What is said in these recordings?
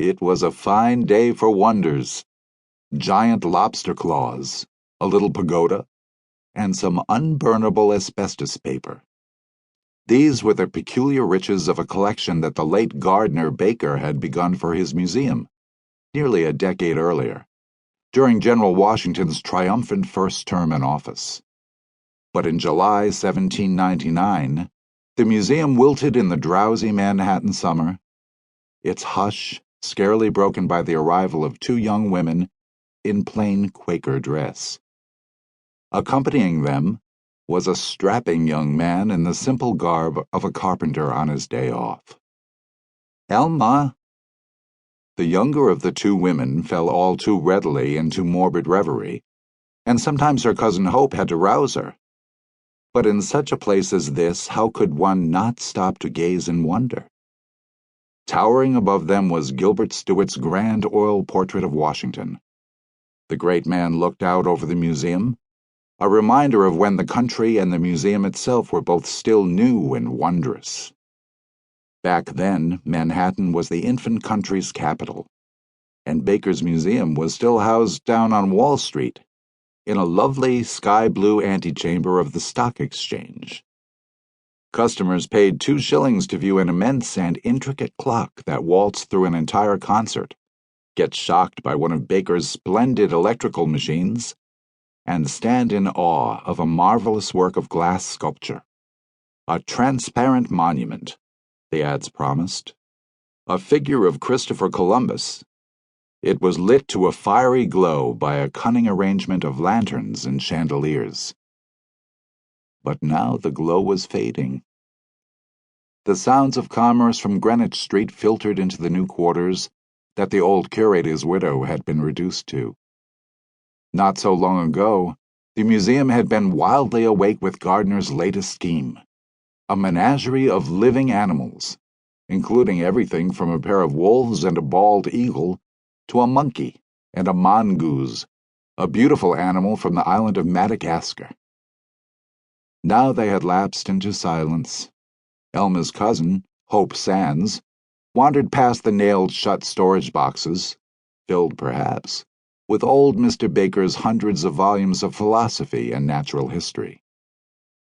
It was a fine day for wonders. Giant lobster claws, a little pagoda, and some unburnable asbestos paper. These were the peculiar riches of a collection that the late Gardner Baker had begun for his museum, nearly a decade earlier, during General Washington's triumphant first term in office. But in July 1799, the museum wilted in the drowsy Manhattan summer, its hush scarcely broken by the arrival of two young women in plain Quaker dress. Accompanying them was a strapping young man in the simple garb of a carpenter on his day off. "Elma." The younger of the two women fell all too readily into morbid reverie, and sometimes her cousin Hope had to rouse her. But in such a place as this, how could one not stop to gaze in wonder? Towering above them was Gilbert Stuart's grand oil portrait of Washington. The great man looked out over the museum, a reminder of when the country and the museum itself were both still new and wondrous. Back then, Manhattan was the infant country's capital, and Baker's museum was still housed down on Wall Street, in a lovely sky-blue antechamber of the Stock Exchange. Customers paid 2 shillings to view an immense and intricate clock that waltzed through an entire concert, get shocked by one of Baker's splendid electrical machines, and stand in awe of a marvelous work of glass sculpture. A transparent monument, the ads promised. A figure of Christopher Columbus. It was lit to a fiery glow by a cunning arrangement of lanterns and chandeliers. But now the glow was fading. The sounds of commerce from Greenwich Street filtered into the new quarters that the old curator's widow had been reduced to. Not so long ago, the museum had been wildly awake with Gardner's latest scheme, a menagerie of living animals, including everything from a pair of wolves and a bald eagle to a monkey and a mongoose, a beautiful animal from the island of Madagascar. Now they had lapsed into silence. Elma's cousin, Hope Sands, wandered past the nailed-shut storage boxes, filled perhaps, with old Mr. Baker's hundreds of volumes of philosophy and natural history.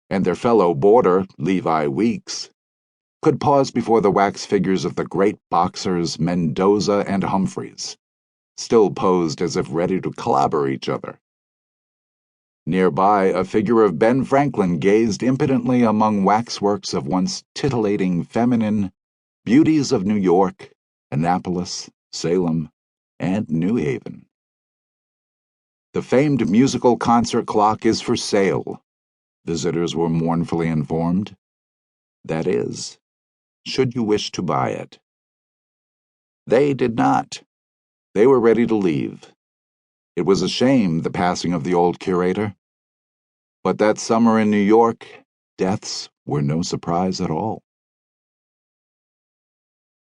And their fellow boarder, Levi Weeks, could pause before the wax figures of the great boxers Mendoza and Humphreys, still posed as if ready to clobber each other. Nearby, a figure of Ben Franklin gazed impotently among waxworks of once titillating feminine beauties of New York, Annapolis, Salem, and New Haven. The famed musical concert clock is for sale, visitors were mournfully informed. That is, should you wish to buy it. They did not. They were ready to leave. It was a shame, the passing of the old curator. But that summer in New York, deaths were no surprise at all.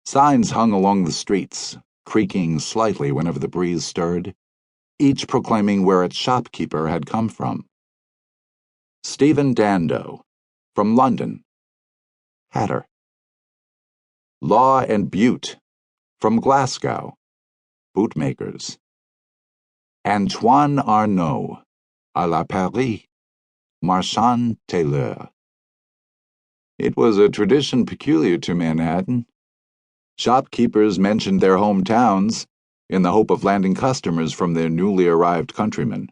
Signs hung along the streets, creaking slightly whenever the breeze stirred, each proclaiming where its shopkeeper had come from. Stephen Dando, from London. Hatter. Law and Butte, from Glasgow. Bootmakers. Antoine Arnaud, à la Paris. Marchand tailleur. It was a tradition peculiar to Manhattan. Shopkeepers mentioned their hometowns in the hope of landing customers from their newly arrived countrymen.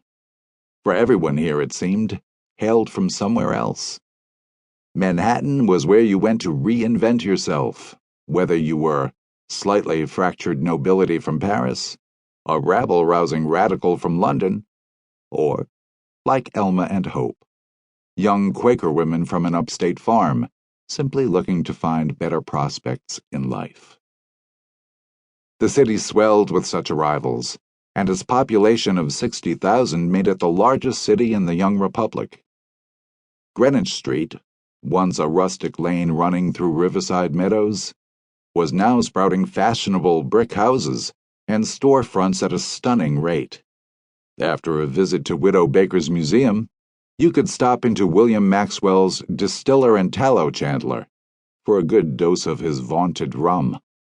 For everyone here, it seemed, hailed from somewhere else. Manhattan was where you went to reinvent yourself, whether you were slightly fractured nobility from Paris, a rabble-rousing radical from London, or, like Elma and Hope, young Quaker women from an upstate farm, simply looking to find better prospects in life. The city swelled with such arrivals, and its population of 60,000 made it the largest city in the young republic. Greenwich Street, once a rustic lane running through riverside meadows, was now sprouting fashionable brick houses and storefronts at a stunning rate. After a visit to Widow Baker's museum, you could stop into William Maxwell's Distiller and Tallow Chandler for a good dose of his vaunted rum.